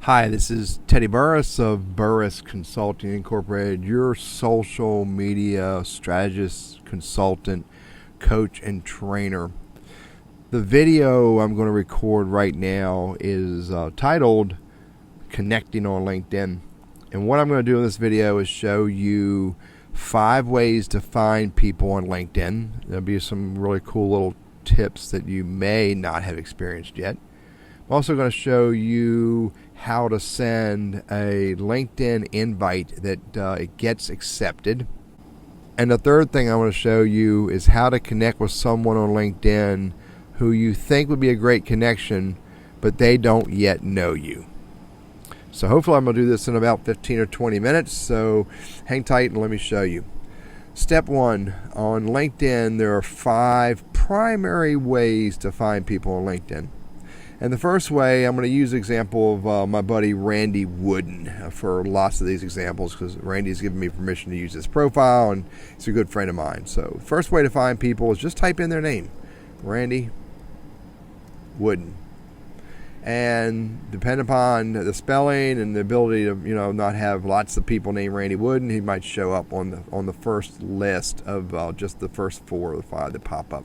Hi, this is Teddy Burris of Burris Consulting Incorporated, your social media strategist, consultant, coach, and trainer. The video I'm going to record right now is titled Connecting on LinkedIn. And what I'm going to do in this video is show you 5 ways to find people on LinkedIn. There'll be some really cool little tips that you may not have experienced yet. I'm also going to show you how to send a LinkedIn invite that it gets accepted. And the third thing I want to show you is how to connect with someone on LinkedIn who you think would be a great connection, but they don't yet know you. So hopefully I'm going to do this in about 15 or 20 minutes, so hang tight and let me show you. Step 1, on LinkedIn there are 5 primary ways to find people on LinkedIn. And the first way, I'm going to use the example of my buddy Randy Wooden for lots of these examples because Randy's given me permission to use his profile and he's a good friend of mine. So first way to find people is just type in their name, Randy Wooden. And depending upon the spelling and the ability to not have lots of people named Randy Wooden, he might show up on the first list of just the first 4 or 5 that pop up.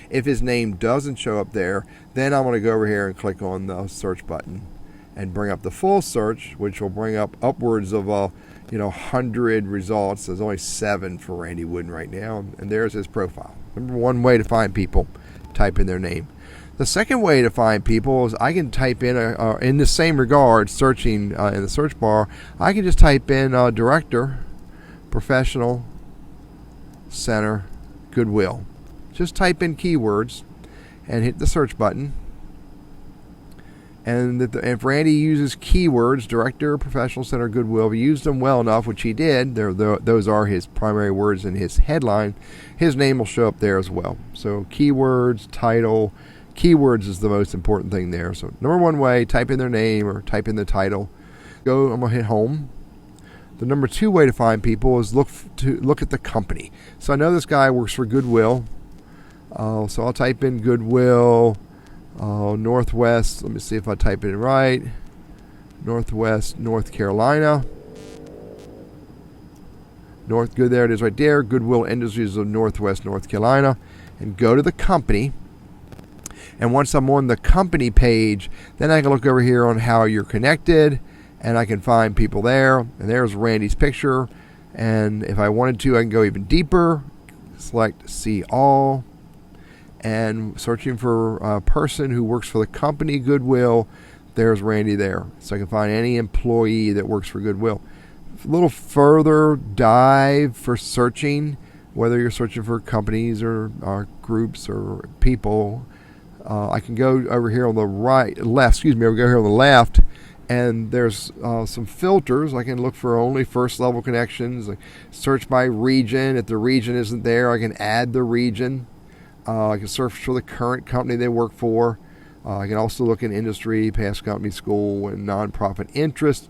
If his name doesn't show up there, then I'm going to go over here and click on the search button and bring up the full search, which will bring up upwards of 100 results. There's only 7 for Randy Wooden right now, and there's his profile. Number 1 way to find people, type in their name. The second way to find people is I can type in the same regard, searching in the search bar, I can just type in Director, Professional Center, Goodwill. Just type in keywords and hit the search button. And if Randy uses keywords, Director, Professional Center, Goodwill, if he used them well enough, which he did, those are his primary words in his headline, his name will show up there as well. So keywords, title, keywords is the most important thing there. So number 1 way, type in their name or type in the title. I'm going to hit home. The number 2 way to find people is look at the company. So I know this guy works for Goodwill. So I'll type in Goodwill, Northwest. Let me see if I type it in right. Northwest, North Carolina. Good, there it is right there. Goodwill Industries of Northwest, North Carolina. And go to the company. And once I'm on the company page, then I can look over here on how you're connected. And I can find people there. And there's Randy's picture. And if I wanted to, I can go even deeper. Select See All. And searching for a person who works for the company Goodwill, there's Randy there. So I can find any employee that works for Goodwill. A little further dive for searching, whether you're searching for companies or groups or people, I can go over here on the left, I'll go here on the left, and there's some filters. I can look for only first level connections, search by region. If the region isn't there, I can add the region. I can search for the current company they work for. I can also look in industry, past company, school, and nonprofit interest.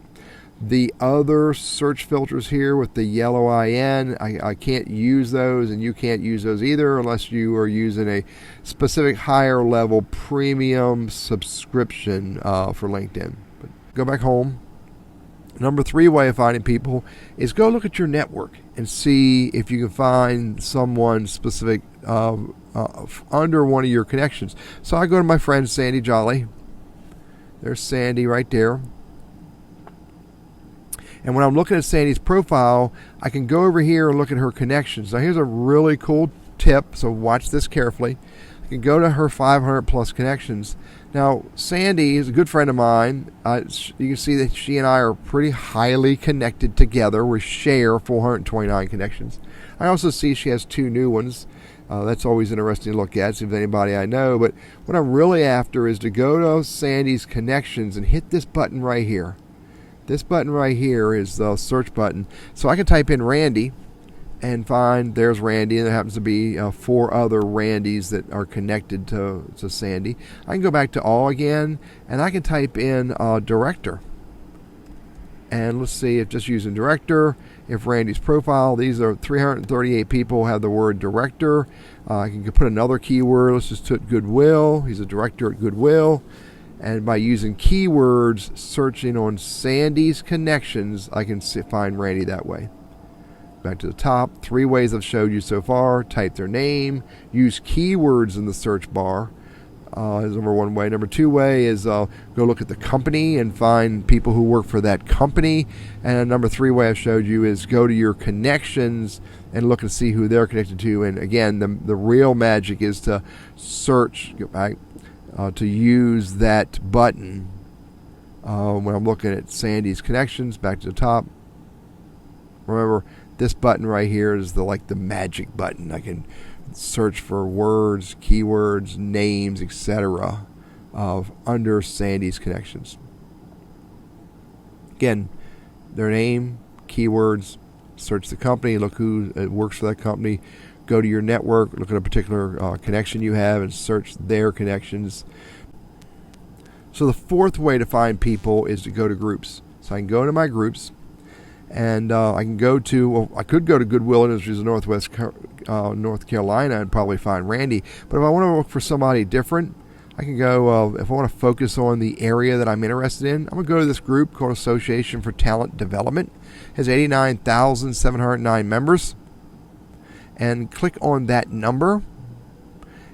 The other search filters here with the yellow IN, I can't use those, and you can't use those either unless you are using a specific higher level premium subscription for LinkedIn. But go back home. Number 3 way of finding people is go look at your network and see if you can find someone specific under one of your connections. So I go to my friend Sandy Jolly. There's Sandy right there. And when I'm looking at Sandy's profile, I can go over here and look at her connections. Now here's a really cool tip, so watch this carefully. I can go to her 500 plus connections. Now Sandy is a good friend of mine. You can see that she and I are pretty highly connected together. We share 429 connections. I also see she has 2 new ones. That's always interesting to look at, see if anybody I know. But what I'm really after is to go to Sandy's connections and hit this button right here. This button right here is the search button. So I can type in Randy and find there's Randy, and there happens to be 4 other Randys that are connected to Sandy. I can go back to all again, and I can type in Director. And let's see if just using Director, if Randy's profile, these are 338 people have the word Director. I can put another keyword. Let's just put Goodwill. He's a director at Goodwill. And by using keywords, searching on Sandy's connections, I can find Randy that way. Back to the top, 3 ways I've showed you so far. Type their name, use keywords in the search bar. Is number 1 way. Number 2 way is go look at the company and find people who work for that company. And number 3 way I've showed you is go to your connections and look and see who they're connected to. And again, the real magic is to search, go back, to use that button when I'm looking at Sandy's connections. Back to the top. Remember, this button right here is the magic button. I can search for words, keywords, names, etc. Under Sandy's connections. Again, their name, keywords, search the company, look who works for that company. Go to your network, look at a particular connection you have, and search their connections. So the 4th way to find people is to go to groups. So I can go to my groups, and I can go to, well, I could go to Goodwill Industries of North Carolina and probably find Randy. But if I want to look for somebody different, I can go, if I want to focus on the area that I'm interested in, I'm going to go to this group called Association for Talent Development. It has 89,709 members. And click on that number.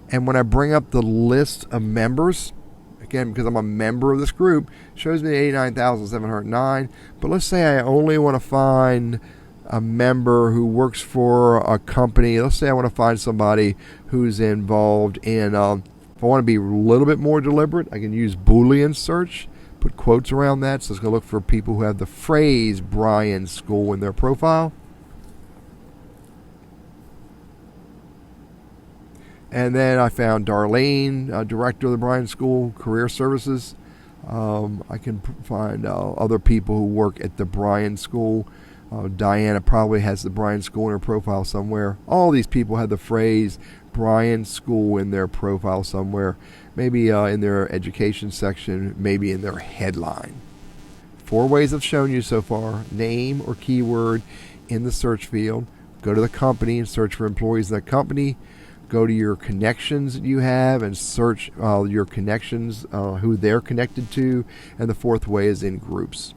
And when I bring up the list of members, again, because I'm a member of this group, it shows me 89,709. But let's say I only want to find a member who works for a company. Let's say I want to find somebody who's involved in, if I want to be a little bit more deliberate, I can use Boolean search, put quotes around that. So it's going to look for people who have the phrase Bryan School in their profile. And then I found Darlene, director of the Bryan School Career Services. I can find other people who work at the Bryan School. Diana probably has the Bryan School in her profile somewhere. All these people have the phrase Bryan School in their profile somewhere. Maybe in their education section, maybe in their headline. 4 ways I've shown you so far. Name or keyword in the search field. Go to the company and search for employees in that company. Go to your connections that you have and search your connections, who they're connected to. And the 4th way is in groups.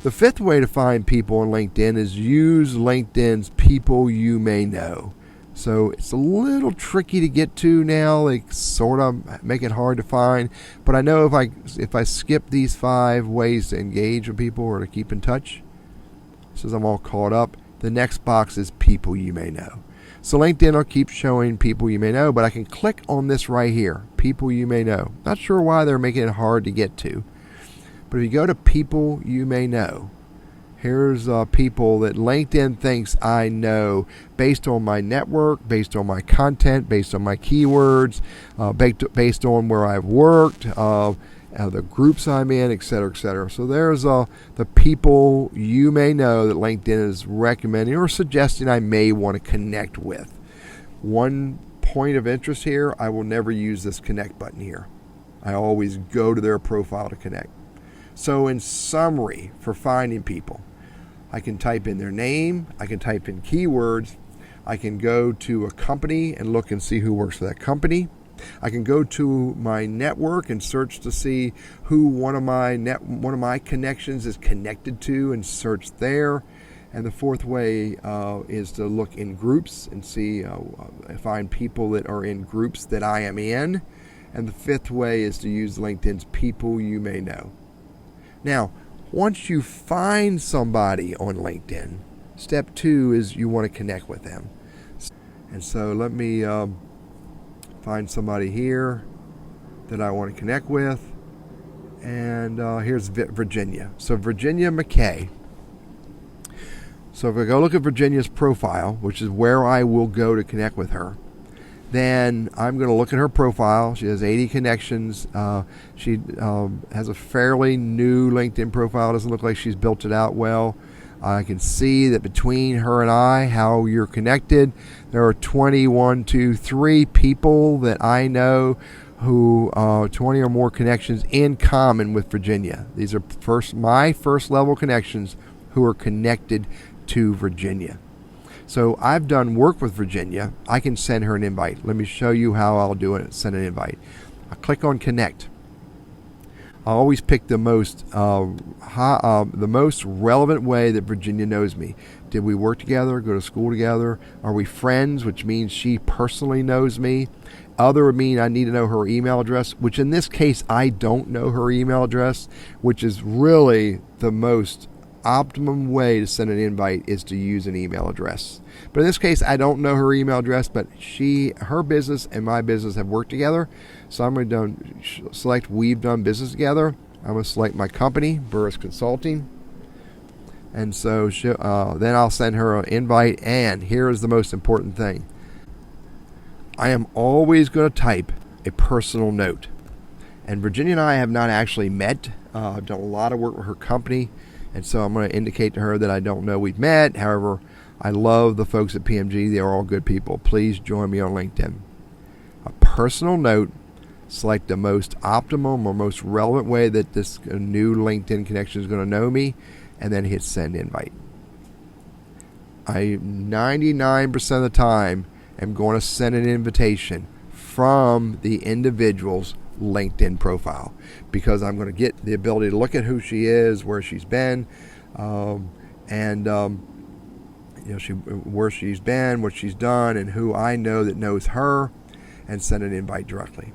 The 5th way to find people on LinkedIn is use LinkedIn's people you may know. So it's a little tricky to get to now. They sort of make it hard to find. But I know if I skip these 5 ways to engage with people or to keep in touch, since I'm all caught up, the next box is people you may know. So LinkedIn will keep showing people you may know, but I can click on this right here, people you may know. Not sure why they're making it hard to get to. But if you go to people you may know, here's people that LinkedIn thinks I know based on my network, based on my content, based on my keywords, based on where I've worked, the groups I'm in, etc., etc. So there's the people you may know that LinkedIn is recommending or suggesting I may want to connect with. One point of interest here, I will never use this connect button here. I always go to their profile to connect. So in summary, for finding people, I can type in their name, I can type in keywords, I can go to a company and look and see who works for that company. I can go to my network and search to see who one of my connections is connected to and search there. And the 4th way is to look in groups and see find people that are in groups that I am in. And the 5th way is to use LinkedIn's people you may know. Now, once you find somebody on LinkedIn, step 2 is you want to connect with them. And so let me find somebody here that I want to connect with. And here's Virginia. So Virginia McKay. So if I go look at Virginia's profile, which is where I will go to connect with her, then I'm going to look at her profile. She has 80 connections. She has a fairly new LinkedIn profile. Doesn't look like she's built it out well. I can see that between her and I, how you're connected, there are 3 people that I know who 20 or more connections in common with Virginia. These are my first level connections who are connected to Virginia. So I've done work with Virginia. I can send her an invite. Let me show you how I'll do it. Send an invite. I click on connect. I always pick the most relevant way that Virginia knows me. Did we work together, go to school together? Are we friends, which means she personally knows me? Other would mean I need to know her email address, which in this case, I don't know her email address, which is really the most optimum way to send an invite is to use an email address. But in this case, I don't know her email address, but her business and my business have worked together. So I'm going to select we've done business together. I'm going to select my company, Burris Consulting. And so then I'll send her an invite. And here is the most important thing. I am always going to type a personal note. And Virginia and I have not actually met. I've done a lot of work with her company. And so I'm going to indicate to her that I don't know we've met. However, I love the folks at PMG. They are all good people. Please join me on LinkedIn. A personal note. Select the most optimum or most relevant way that this new LinkedIn connection is going to know me. And then hit send invite. I 99% of the time am going to send an invitation from the individual's LinkedIn profile, because I'm going to get the ability to look at who she is, where she's been, where she's been, what she's done, and who I know that knows her, and send an invite directly.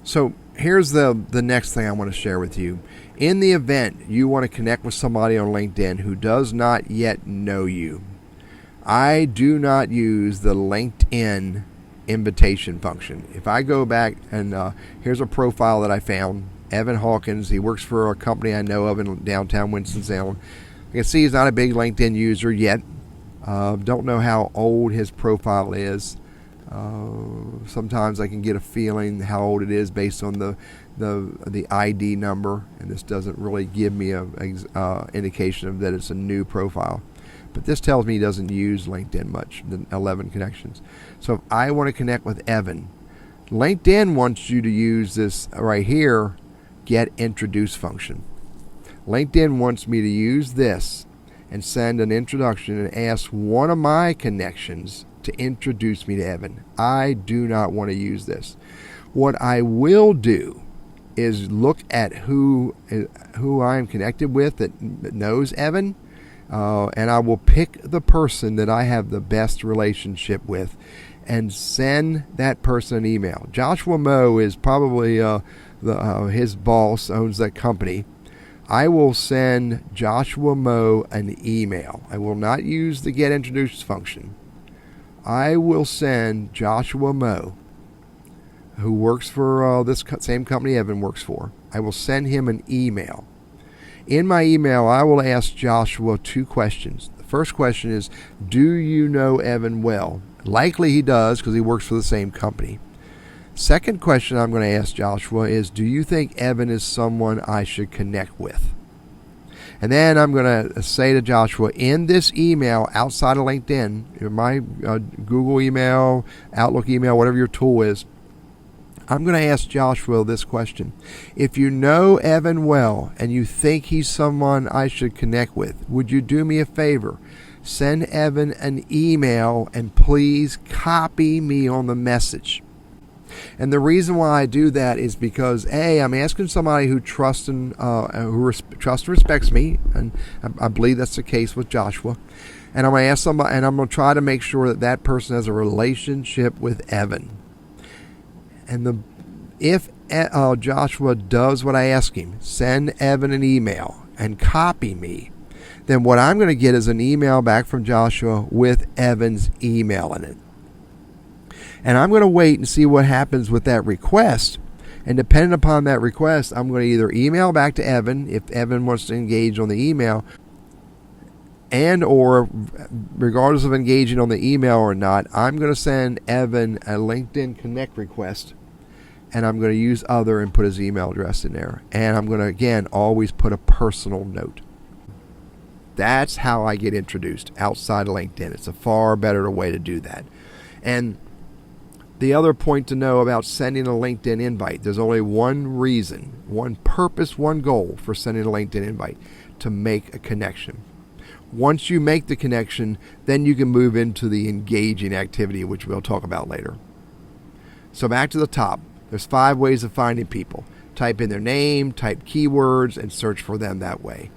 So here's the next thing I want to share with you. In the event you want to connect with somebody on LinkedIn who does not yet know you, I do not use the LinkedIn invitation function. If I go back and here's a profile that I found, Evan Hawkins. He works for a company I know of in downtown Winston-Salem. You can see he's not a big LinkedIn user yet. Don't know how old his profile is. Sometimes I can get a feeling how old it is based on the ID number, and this doesn't really give me a indication of that it's a new profile. But this tells me he doesn't use LinkedIn much, the 11 connections. So if I want to connect with Evan, LinkedIn wants you to use this right here, get introduced function. LinkedIn wants me to use this and send an introduction and ask one of my connections to introduce me to Evan. I do not want to use this. What I will do is look at who I'm connected with that knows Evan, and I will pick the person that I have the best relationship with and send that person an email. Joshua Moe is probably his boss, owns that company. I will send Joshua Moe an email. I will not use the get introduced function. I will send Joshua Moe, who works for this same company Evan works for, I will send him an email. In my email, I will ask Joshua 2 questions. The first question is, do you know Evan well? Likely he does, because he works for the same company. Second question I'm going to ask Joshua is, do you think Evan is someone I should connect with? And then I'm going to say to Joshua, in this email outside of LinkedIn, in my Google email, Outlook email, whatever your tool is, I'm going to ask Joshua this question. If you know Evan well and you think he's someone I should connect with, would you do me a favor? Send Evan an email and please copy me on the message. And the reason why I do that is because I'm asking somebody who trusts and respects me, and I believe that's the case with Joshua. And I'm going to ask somebody, and I'm going to try to make sure that person has a relationship with Evan. And if Joshua does what I ask him, send Evan an email and copy me, then what I'm going to get is an email back from Joshua with Evan's email in it. And I'm going to wait and see what happens with that request. And depending upon that request, I'm going to either email back to Evan if Evan wants to engage on the email, and or regardless of engaging on the email or not, I'm going to send Evan a LinkedIn Connect request, and I'm going to use other and put his email address in there. And I'm going to, again, always put a personal note. That's how I get introduced outside of LinkedIn. It's a far better way to do that. And the other point to know about sending a LinkedIn invite, there's only one reason, one purpose, one goal for sending a LinkedIn invite: to make a connection. Once you make the connection, then you can move into the engaging activity, which we'll talk about later. So back to the top. There's 5 ways of finding people. Type in their name, type keywords, and search for them that way.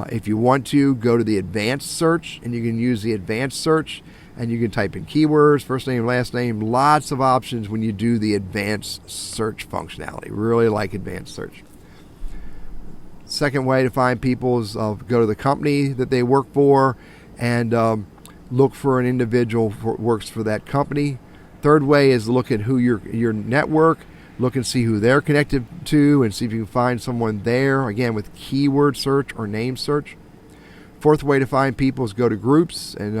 If you want to, go to the advanced search, and you can use the advanced search, and you can type in keywords, first name, last name, lots of options when you do the advanced search functionality. Really like advanced search. Second way to find people is go to the company that they work for and look for an individual who works for that company. Third way is look at who your network, look and see who they're connected to and see if you can find someone there, again with keyword search or name search. Fourth way to find people is go to groups and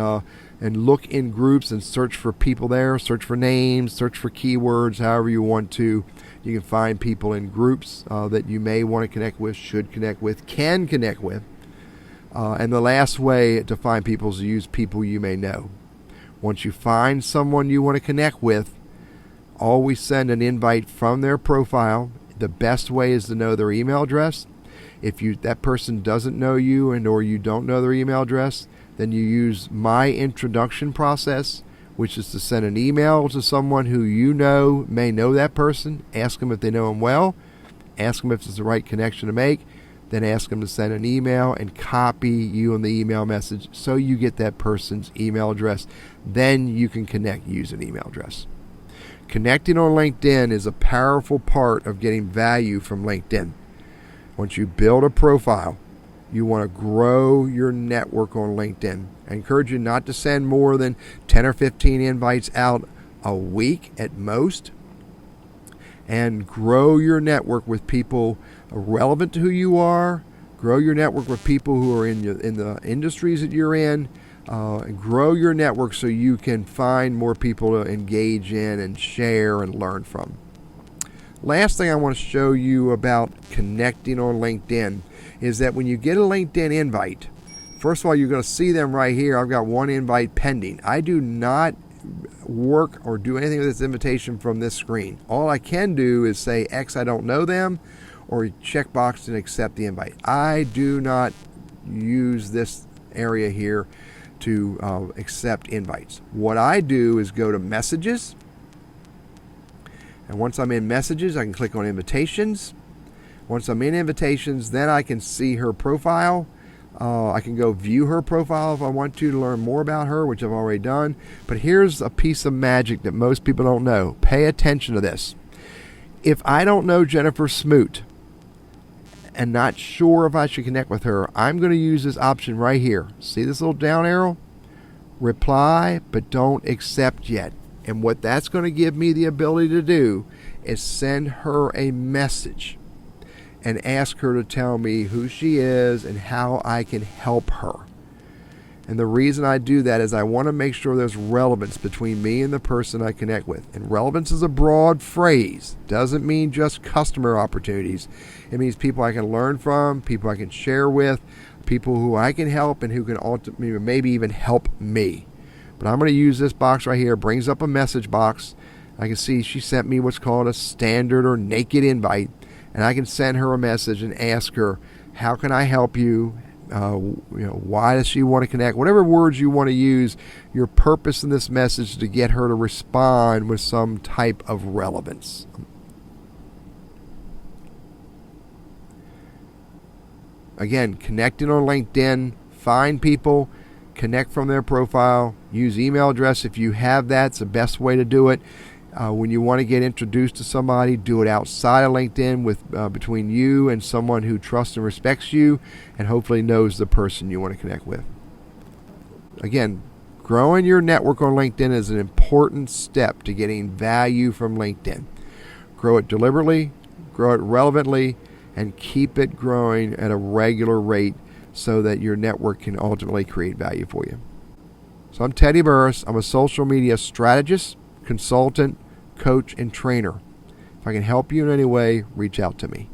look in groups and search for people there, search for names, search for keywords, however you want to. You can find people in groups that you may want to connect with, should connect with, can connect with. And the last way to find people is to use people you may know. Once you find someone you want to connect with, always send an invite from their profile. The best way is to know their email address. If that person doesn't know you or you don't know their email address, then you use my introduction process, which is to send an email to someone who you know may know that person. Ask them if they know them well. Ask them if it's the right connection to make. Then ask them to send an email and copy you in the email message so you get that person's email address. Then you can connect, use an email address. Connecting on LinkedIn is a powerful part of getting value from LinkedIn. Once you build a profile, you want to grow your network on LinkedIn. I encourage you not to send more than 10 or 15 invites out a week at most. And grow your network with people relevant to who you are. Grow your network with people who are in the industries that you're in. And grow your network so you can find more people to engage in and share and learn from. Last thing I want to show you about connecting on LinkedIn is that when you get a LinkedIn invite, first of all, you're going to see them right here. I've got one invite pending. I do not work or do anything with this invitation from this screen. All I can do is say X, I don't know them, or check box and accept the invite. I do not use this area here to accept invites. What I do is go to messages, and once I'm in messages, I can click on invitations. Once I'm in invitations, then I can see her profile. I can go view her profile if I want to learn more about her, which I've already done. But here's a piece of magic that most people don't know. Pay attention to this. If I don't know Jennifer Smoot and not sure if I should connect with her, I'm going to use this option right here. See this little down arrow? Reply, but don't accept yet. And what that's going to give me the ability to do is send her a message and ask her to tell me who she is and how I can help her. And the reason I do that is I want to make sure there's relevance between me and the person I connect with. And relevance is a broad phrase. Doesn't mean just customer opportunities. It means people I can learn from, people I can share with, people who I can help and who can ultimately maybe even help me. But I'm going to use this box right here. It brings up a message box. I can see she sent me what's called a standard or naked invite. And I can send her a message and ask her, how can I help you? Why does she want to connect? Whatever words you want to use, your purpose in this message is to get her to respond with some type of relevance. Again, connecting on LinkedIn, find people, connect from their profile, use email address if you have that. It's the best way to do it. When you want to get introduced to somebody, do it outside of LinkedIn with between you and someone who trusts and respects you and hopefully knows the person you want to connect with. Again, growing your network on LinkedIn is an important step to getting value from LinkedIn. Grow it deliberately, grow it relevantly, and keep it growing at a regular rate so that your network can ultimately create value for you. So I'm Teddy Burris. I'm a social media strategist, consultant, coach, and trainer. If I can help you in any way, reach out to me.